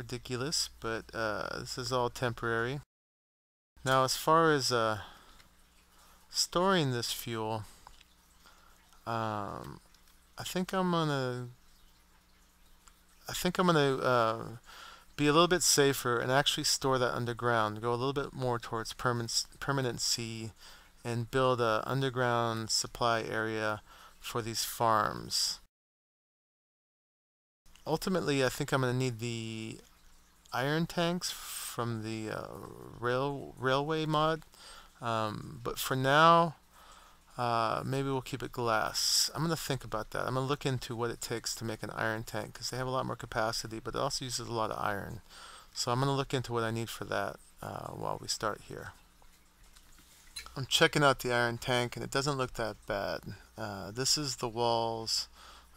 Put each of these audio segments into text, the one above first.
ridiculous, but this is all temporary. Now, as far as storing this fuel, I think I'm gonna be a little bit safer and actually store that underground. Go a little bit more towards permanency and build a underground supply area for these farms. Ultimately, I think I'm going to need the iron tanks from the railway mod, but for now, maybe we'll keep it glass. I'm going to think about that. I'm going to look into what it takes to make an iron tank, because they have a lot more capacity, but it also uses a lot of iron. So I'm going to look into what I need for that while we start here. I'm checking out the iron tank, and it doesn't look that bad. This is the walls.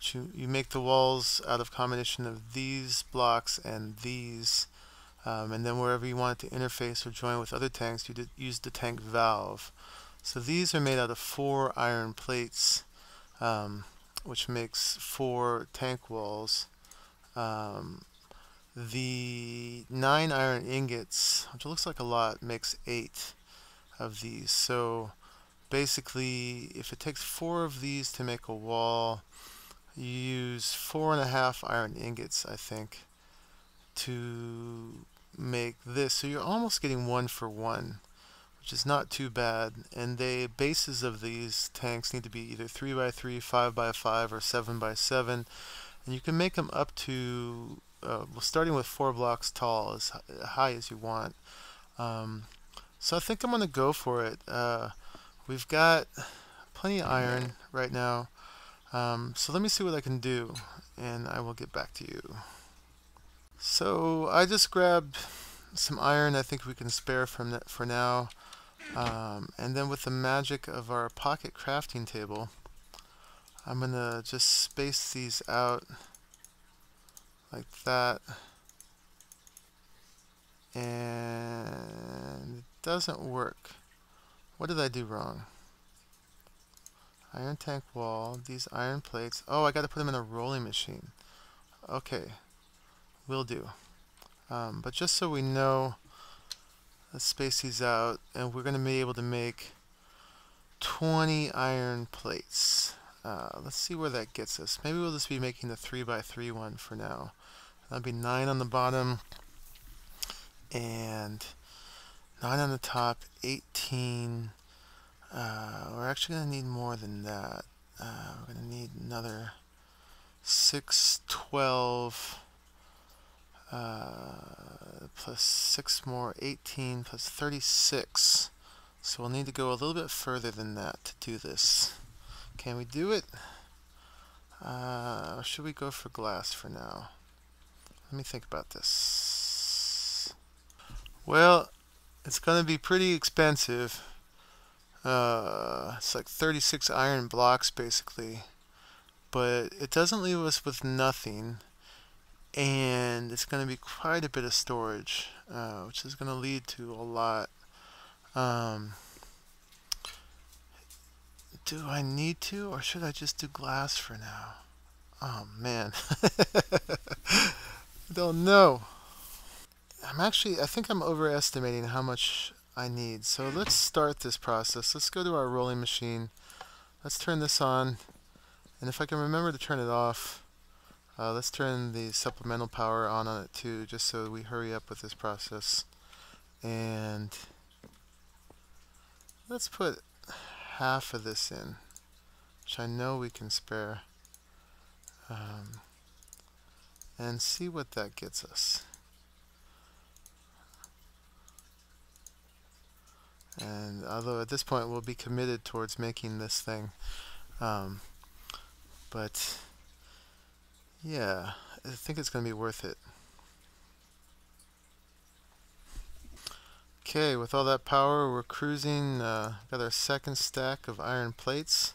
You make the walls out of combination of these blocks and these, and then wherever you want it to interface or join with other tanks, you use the tank valve. So these are made out of 4 iron plates, which makes 4 tank walls. The 9 iron ingots, which looks like a lot, makes 8 of these. So basically, if it takes 4 of these to make a wall, you use 4.5 iron ingots, I think, to make this. So you're almost getting 1 for 1, which is not too bad. And the bases of these tanks need to be either 3x3, 5x5, or 7x7. And you can make them up to, well, starting with 4 blocks tall, as high as you want. So I think I'm going to go for it. We've got plenty of iron right now. So let me see what I can do, and I will get back to you. So I just grabbed some iron I think we can spare from that for now. And then with the magic of our pocket crafting table, I'm going to just space these out like that. And it doesn't work. What did I do wrong? Iron tank wall, these iron plates. Oh, I got to put them in a rolling machine. Okay, will do. But just so we know, let's space these out, and we're going to be able to make 20 iron plates. Let's see where that gets us. Maybe we'll just be making the 3x3 one for now. That'll be 9 on the bottom and 9 on the top, 18. We're actually going to need more than that. We're going to need another 6, 12, plus 6 more, 18, plus 36. So we'll need to go a little bit further than that to do this. Can we do it? Or should we go for glass for now? Let me think about this. Well, it's going to be pretty expensive. It's like 36 iron blocks basically, but it doesn't leave us with nothing, and it's going to be quite a bit of storage, which is going to lead to a lot. Do I need to, or should I just do glass for now? Oh man. I don't know. I think I'm overestimating how much I need. So let's start this process. Let's go to our rolling machine. Let's turn this on. And if I can remember to turn it off, let's turn the supplemental power on it too, just so we hurry up with this process. And let's put half of this in, which I know we can spare, and see what that gets us. And although at this point we'll be committed towards making this thing, but yeah, I think it's going to be worth it. Okay, with all that power, we're cruising. Got our second stack of iron plates.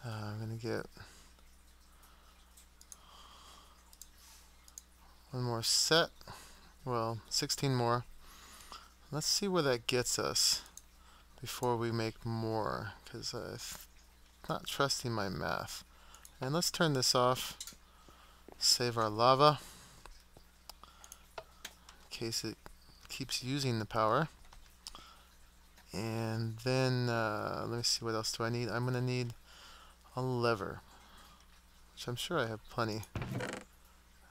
I'm going to get one more set. Well, 16 more. Let's see where that gets us before we make more, because I'm not trusting my math. And let's turn this off. Save our lava. case it keeps using the power. And then let me see, what else do I need? I'm going to need a lever, which I'm sure I have plenty.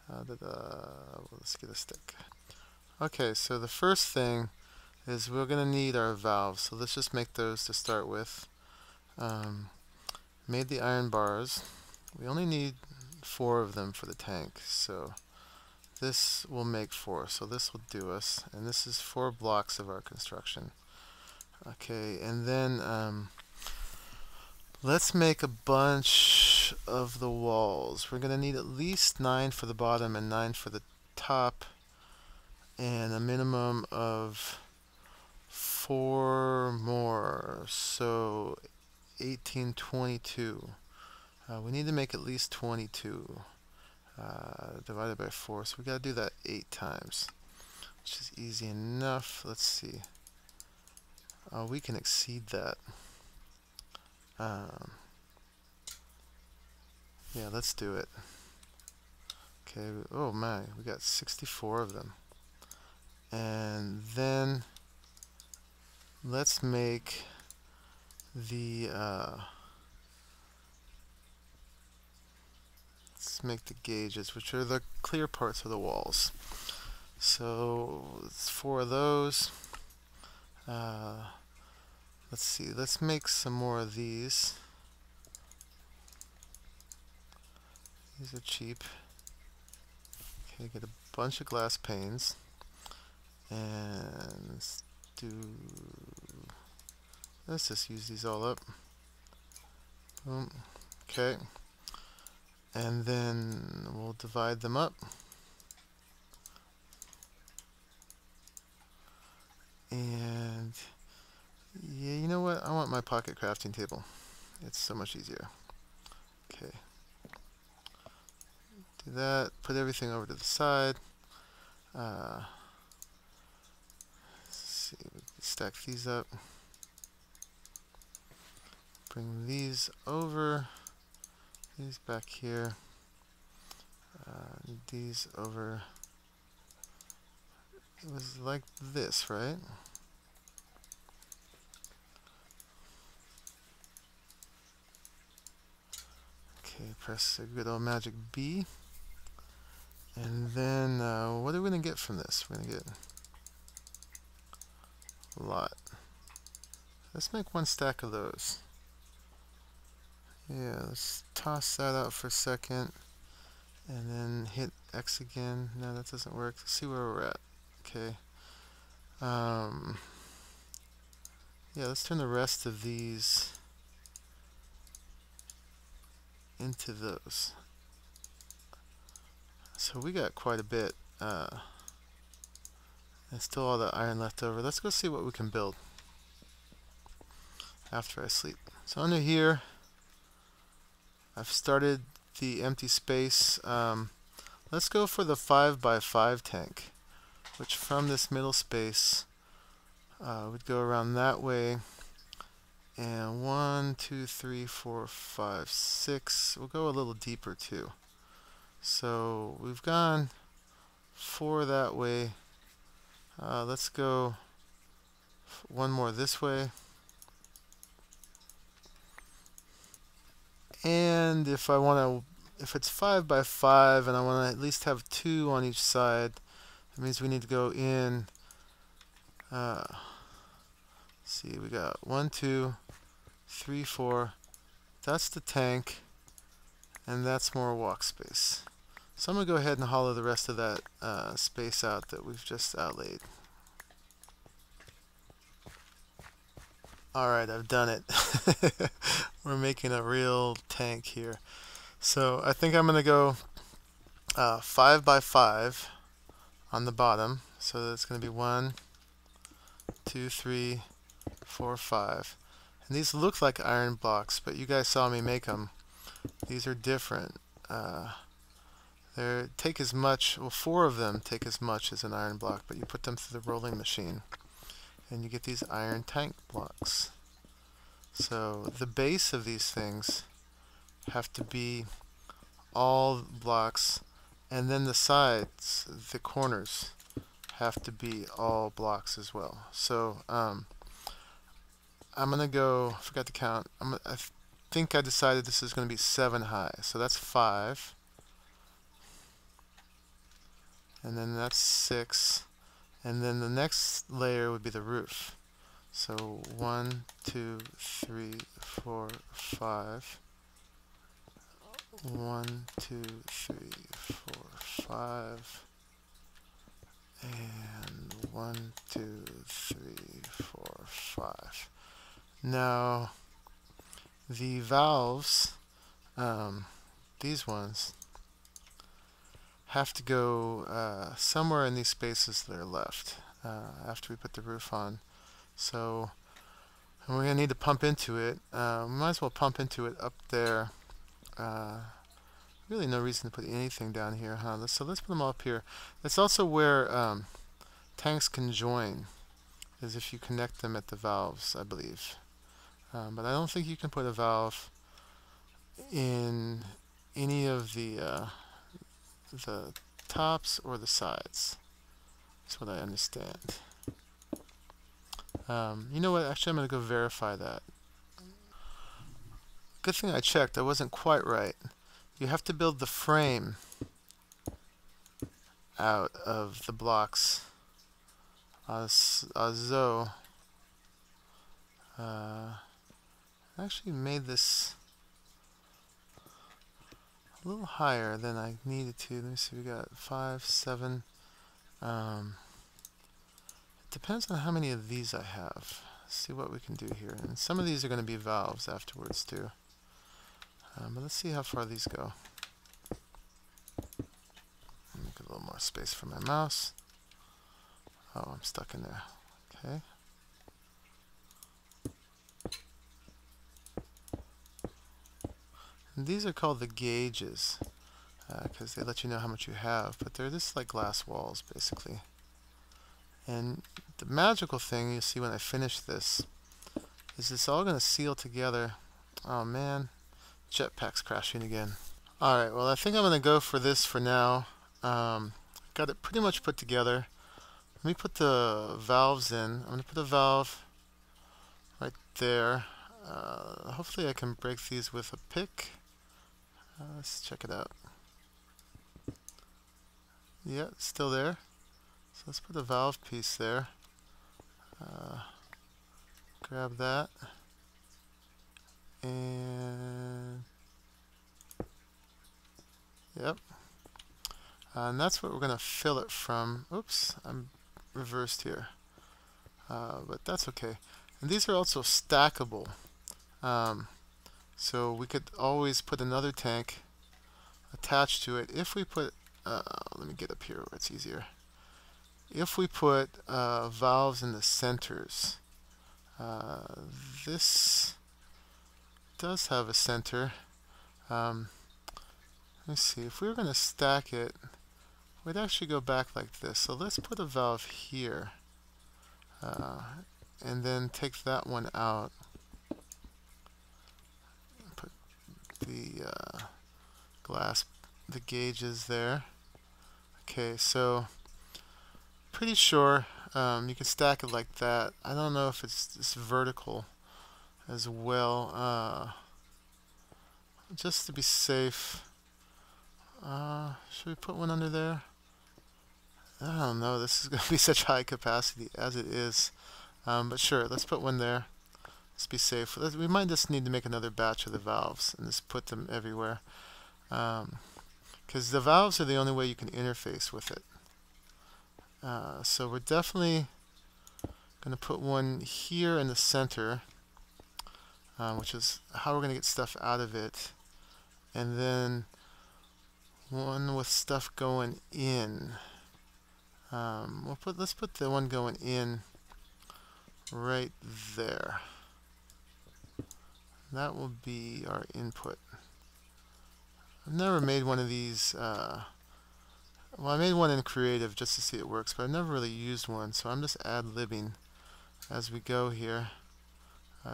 Let's get a stick. Okay, so the first thing is we're going to need our valves. So let's just make those to start with. Made the iron bars. We only need 4 of them for the tank, so this will make 4. So this will do us, and this is 4 blocks of our construction. Okay, and then let's make a bunch of the walls. We're going to need at least 9 for the bottom and 9 for the top, and a minimum of 4 more, so 18, 22. We need to make at least 22 divided by 4, so we got to do that 8 times, which is easy enough. Let's see. We can exceed that. Yeah, let's do it. Okay, oh my, we got 64 of them. And then let's make the gauges, which are the clear parts of the walls. So it's 4 of those. Let's see, let's make some more of these. These are cheap. Okay, get a bunch of glass panes. And let's just use these all up. Boom. Okay. And then we'll divide them up. And yeah, you know what? I want my pocket crafting table. It's so much easier. Okay. Do that. Put everything over to the side. Let's see. Stack these up. Bring these over. These back here. These over. It was like this, right? Okay, press a good old magic B. And then, what are we going to get from this? We're going to get a lot. Let's make 1 stack of those. Yeah, let's toss that out for a second. And then hit X again. No, that doesn't work. Let's see where we're at. Okay. Yeah, let's turn the rest of these into those. So we got quite a bit. And still all the iron left over. Let's go see what we can build after I sleep. So under here, I've started the empty space. Let's go for the 5x5 tank, which from this middle space would go around that way. And 1, 2, 3, 4, 5, 6. We'll go a little deeper too. So we've gone 4 that way. Let's go 1 more this way. And if I want to, if it's 5x5 and I want to at least have 2 on each side, that means we need to go in. See, we got 1, 2, 3, 4. That's the tank, and that's more walk space. So I'm going to go ahead and hollow the rest of that space out that we've just outlaid. Alright, I've done it. We're making a real tank here. So I think I'm going to go 5x5 on the bottom. So that's going to be 1, 2, 3, 4, 5. And these look like iron blocks, but you guys saw me make them. These are different. They take as much, well, 4 of them take as much as an iron block, but you put them through the rolling machine and you get these iron tank blocks. So the base of these things have to be all blocks, and then the sides, the corners, have to be all blocks as well. So I'm gonna go, I forgot to count, I think I decided this is going to be 7 high, so that's 5, and then that's 6, and then the next layer would be the roof. So 1, 2, 3, 4, 5. 1, 2, 3, 4, 5. And 1, 2, 3, 4, 5. Now, the valves, these ones, have to go somewhere in these spaces that are left after we put the roof on. So we're going to need to pump into it. We might as well pump into it up there. Really no reason to put anything down here, huh? So let's put them all up here. That's also where tanks can join, is if you connect them at the valves, I believe. But I don't think you can put a valve in any of the tops or the sides. That's what I understand. You know what? Actually, I'm going to go verify that. Good thing I checked. I wasn't quite right. You have to build the frame out of the blocks. So, I actually made this a little higher than I needed to. Let me see, we got 5, 7. It depends on how many of these I have. Let's see what we can do here. And some of these are going to be valves afterwards too. But let's see how far these go. Make a little more space for my mouse. Oh, I'm stuck in there. Okay. And these are called the gauges because they let you know how much you have, but they're just like glass walls basically. And the magical thing you see when I finish this is it's all going to seal together. Oh man, jetpack's crashing again. Alright, well I think I'm going to go for this for now. Got it pretty much put together. Let me put the valves in. I'm going to put a valve right there. Hopefully I can break these with a pick. Let's check it out. Yeah, it's still there. So let's put a valve piece there. Grab that. And yep. And that's what we're going to fill it from. Oops, I'm reversed here. But that's okay. And these are also stackable. So we could always put another tank attached to it. If we put, let me get up here where it's easier. If we put valves in the centers, this does have a center. Let's see, if we were going to stack it, we'd actually go back like this. So let's put a valve here, and then take that one out. Put the the gauges there. Okay, so pretty sure you can stack it like that. I don't know if it's vertical as well. Just to be safe, should we put one under there? I don't know. This is going to be such high capacity as it is. But sure, let's put one there. Let's be safe. We might just need to make another batch of the valves and just put them everywhere. Because the valves are the only way you can interface with it. So we're definitely going to put one here in the center, which is how we're going to get stuff out of it. And then one with stuff going in. Let's put the one going in right there. That will be our input. I've never made one of these. Well, I made one in Creative just to see it works, but I've never really used one, so I'm just ad-libbing as we go here.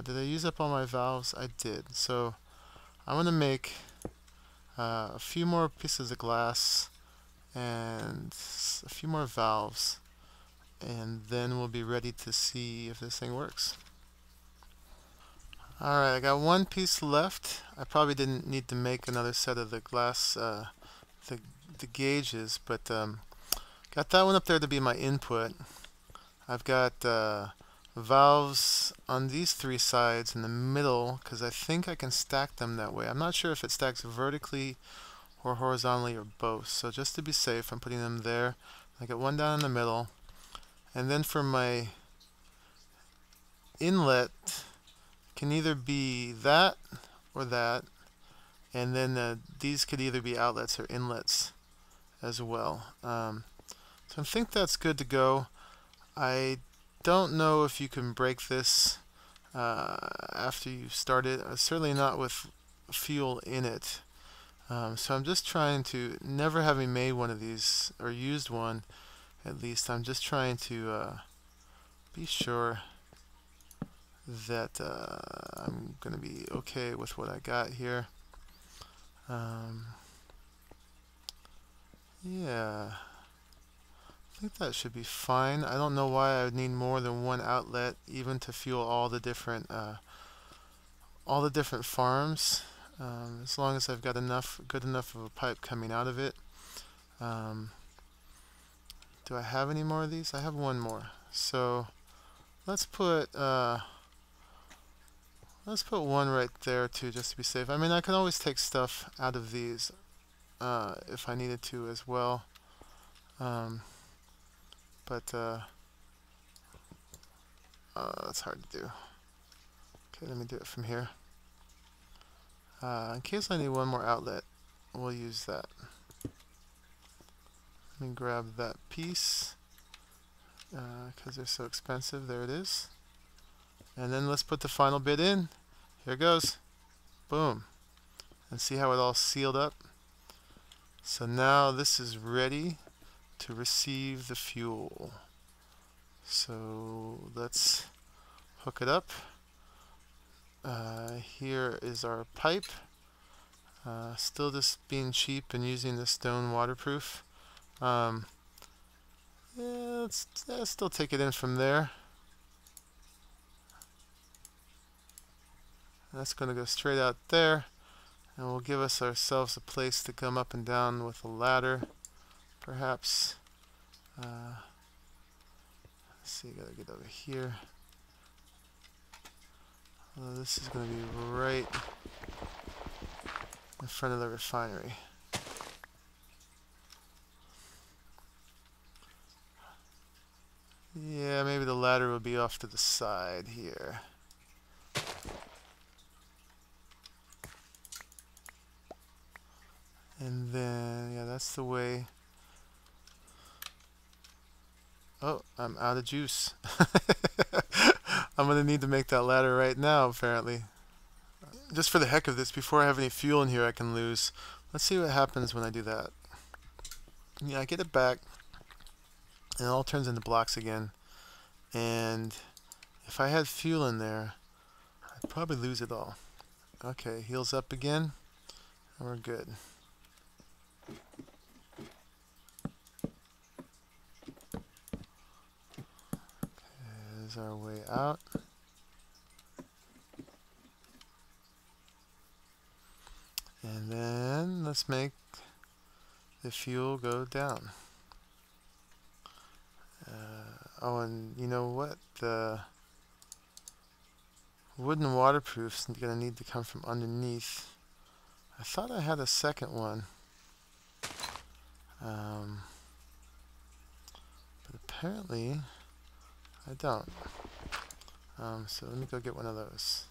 Did I use up all my valves? I did. So I'm going to make a few more pieces of glass and a few more valves. and then we'll be ready to see if this thing works. Alright, I got one piece left. I probably didn't need to make another set of the glass, the gauges, but got that one up there to be my input. I've got valves on these three sides in the middle because I think I can stack them that way. I'm not sure if it stacks vertically or horizontally or both, so just to be safe I'm putting them there. I got one down in the middle, and then for my inlet can either be that or that, and then these could either be outlets or inlets as well. So I think that's good to go. I don't know if you can break this after you start it. Certainly not with fuel in it. So I'm just trying to, never having made one of these or used one at least, I'm just trying to be sure that I'm going to be okay with what I got here. Yeah, I think that should be fine. I don't know why I would need more than one outlet even to fuel all the different farms. As long as I've got good enough of a pipe coming out of it. Do I have any more of these? I have one more. So let's put one right there too, just to be safe. I mean, I can always take stuff out of these if I needed to as well. But that's hard to do. Okay, let me do it from here. In case I need one more outlet, we'll use that. Let me grab that piece because they're so expensive. There it is. And then let's put the final bit in. Here it goes. Boom. And see how it all sealed up? So now this is ready to receive the fuel. So let's hook it up. Here is our pipe. Still just being cheap and using the stone waterproof. Yeah, let's still take it in from there. That's going to go straight out there, and we'll give ourselves a place to come up and down with a ladder, perhaps. Let's see, gotta get over here. This is going to be right in front of the refinery. Yeah, maybe the ladder will be off to the side here. And then, yeah, that's the way. Oh, I'm out of juice. I'm going to need to make that ladder right now, apparently. Just for the heck of this, before I have any fuel in here I can lose. Let's see what happens when I do that. Yeah, I get it back, and it all turns into blocks again. And if I had fuel in there, I'd probably lose it all. Okay, heals up again, and we're good. There's our way out. And then let's make the fuel go down. Oh, and you know what? The wooden waterproof's going to need to come from underneath. I thought I had a second one. But apparently I don't. So let me go get one of those.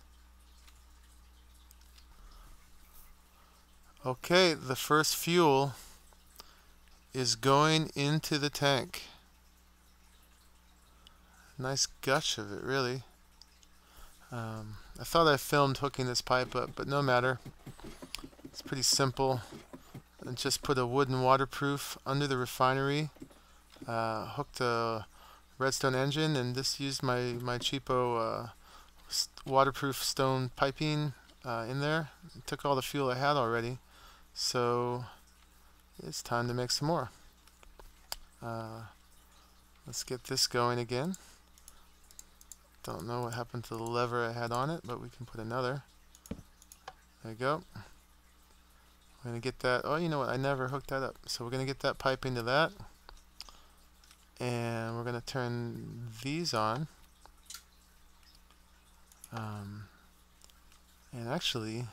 Okay, the first fuel is going into the tank. Nice gush of it, really. I thought I filmed hooking this pipe up, but no matter. It's pretty simple. And just put a wooden waterproof under the refinery. Hooked a redstone engine, and just used my cheapo waterproof stone piping in there. It took all the fuel I had already. So it's time to make some more. Let's get this going again. Don't know what happened to the lever I had on it, but we can put another. There you go. We're going to get that. Oh, you know what? I never hooked that up. So we're going to get that pipe into that. And we're going to turn these on. And actually,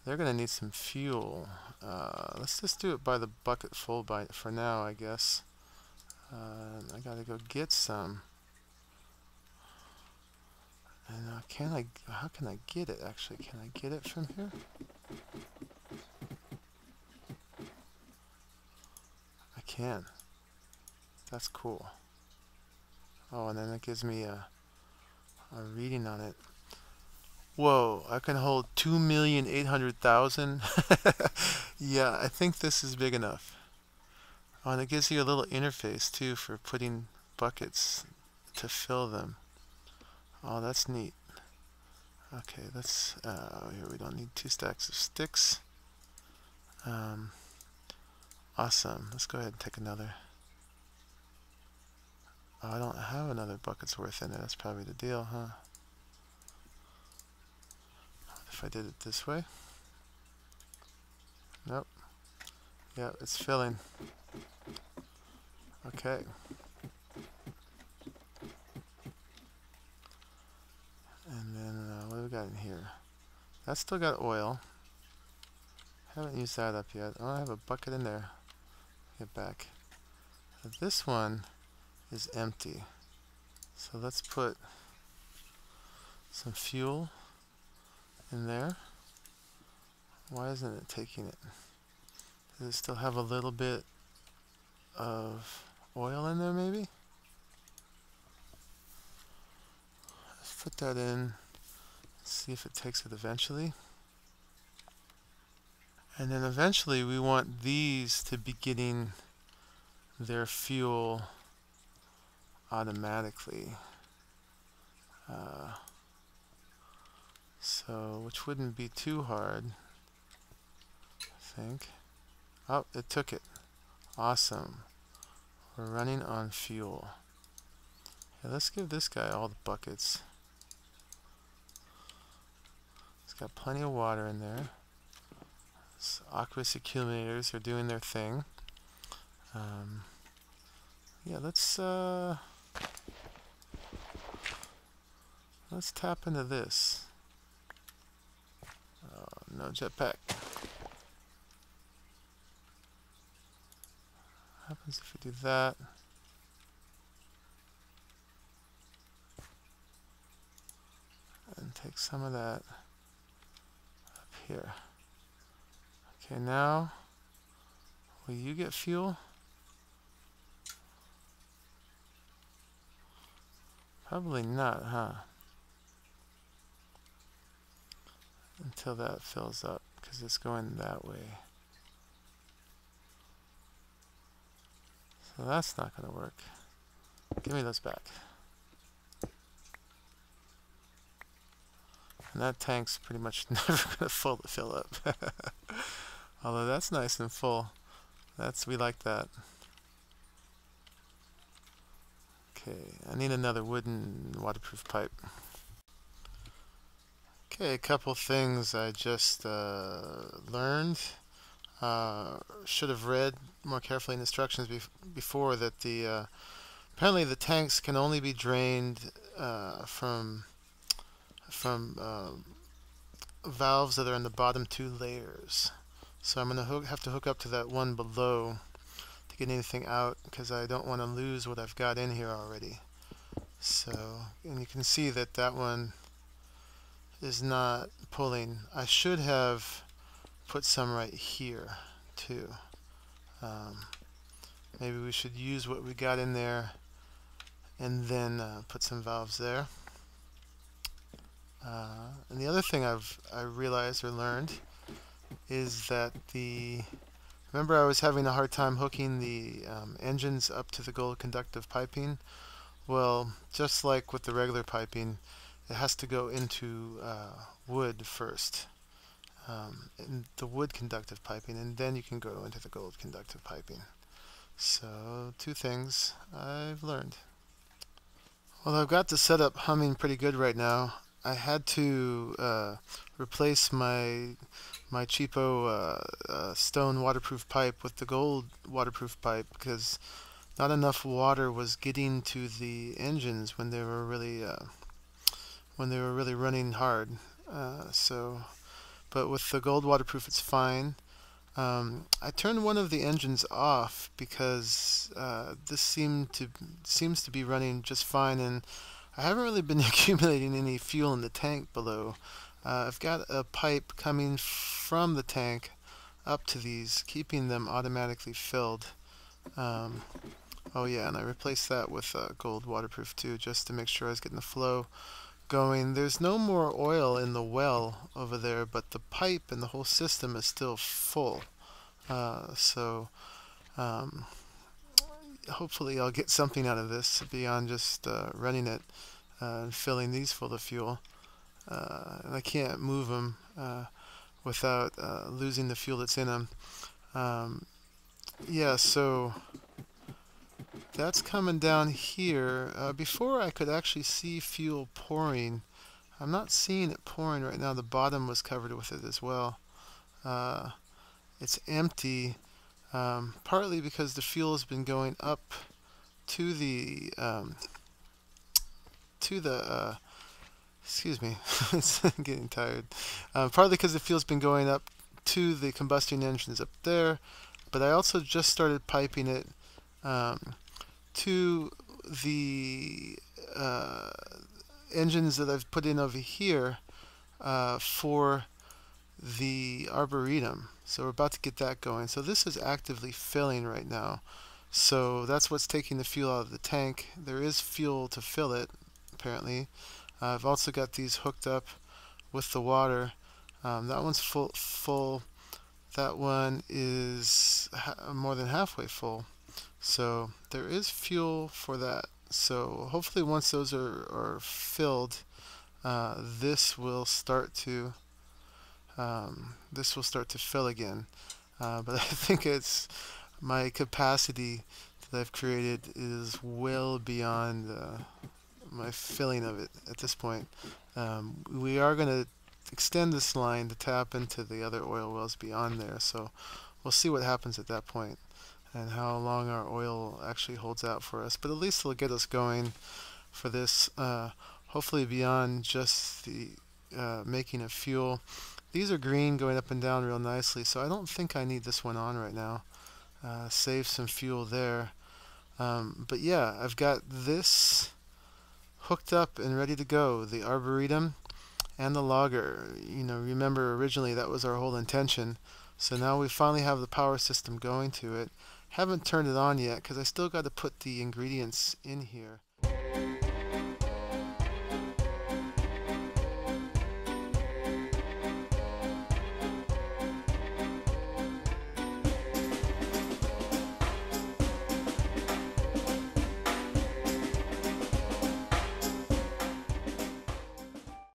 they're going to need some fuel. Let's just do it by the bucket full for now, I guess. I got to go get some. And how can I get it actually? Can I get it from here? I can. That's cool. Oh, and then it gives me a reading on it. Whoa, I can hold 2,800,000. Yeah, I think this is big enough. Oh, and it gives you a little interface too for putting buckets to fill them. Oh, that's neat. Okay, let's here we don't need 2 stacks of sticks. Awesome. Let's go ahead and take another. Oh, I don't have another bucket's worth in it. That's probably the deal, huh? If I did it this way. Nope. Yeah, it's filling. Okay. And then what do we got in here? That's still got oil. Haven't used that up yet. Oh, I have a bucket in there. Get back. This one is empty. So let's put some fuel in there. Why isn't it taking it? Does it still have a little bit of oil in there maybe? Let's put that in. See if it takes it eventually. And then eventually we want these to be getting their fuel automatically. So, which wouldn't be too hard, I think. Oh, it took it. Awesome. We're running on fuel. Okay, let's give this guy all the buckets. It's got plenty of water in there. So aqueous accumulators are doing their thing. Yeah, let's tap into this. Oh, no jetpack. What happens if we do that? And take some of that up here. Okay, now, will you get fuel? Probably not, huh? Until that fills up, because it's going that way. So that's not going to work. Give me those back. And that tank's pretty much never going to fill up. Although that's nice and full. We like that. Okay, I need another wooden waterproof pipe. Okay, a couple things I just learned. Should have read more carefully in instructions before that apparently the tanks can only be drained from valves that are in the bottom 2 layers. So I'm going to have to hook up to that one below to get anything out, because I don't want to lose what I've got in here already. So, and you can see that that one is not pulling. I should have put some right here too. Maybe we should use what we got in there and then put some valves there. And the other thing I realized or learned is that remember I was having a hard time hooking the engines up to the gold conductive piping? Well, just like with the regular piping, it has to go into wood first, in the wood conductive piping, and then you can go into the gold conductive piping. So, two things I've learned. Well, I've got the setup humming pretty good right now. I had to replace my cheapo stone waterproof pipe with the gold waterproof pipe because not enough water was getting to the engines when they were really running hard. But with the gold waterproof, it's fine. I turned one of the engines off because this seems to be running just fine, and I haven't really been accumulating any fuel in the tank below. I've got a pipe coming from the tank up to these, keeping them automatically filled. Oh yeah, and I replaced that with gold waterproof too, just to make sure I was getting the flow going. There's no more oil in the well over there, but the pipe and the whole system is still full. So hopefully I'll get something out of this beyond just running it and filling these full of fuel. And I can't move them without losing the fuel that's in them. Yeah, so that's coming down here. Before I could actually see fuel pouring. I'm not seeing it pouring right now. The bottom was covered with it as well. It's empty, partly because the fuel has been going up to the excuse me, it's getting tired. Partly because the fuel's been going up to the combustion engines up there, but I also just started piping it to the engines that I've put in over here for the Arboretum. So we're about to get that going. So this is actively filling right now. So that's what's taking the fuel out of the tank. There is fuel to fill it, apparently. I've also got these hooked up with the water. That one's full. That one is more than halfway full. So there is fuel for that. So hopefully once those are filled, this will start to fill again. But I think it's my capacity that I've created is well beyond my filling of it at this point. We are going to extend this line to tap into the other oil wells beyond there, so we'll see what happens at that point and how long our oil actually holds out for us. But at least it'll get us going for this, hopefully beyond just the making of fuel. These are green, going up and down real nicely, so I don't think I need this one on right now. Save some fuel there. But yeah, I've got this hooked up and ready to go. The Arboretum and the logger. You know, remember originally that was our whole intention. So now we finally have the power system going to it. Haven't turned it on yet because I still got to put the ingredients in here.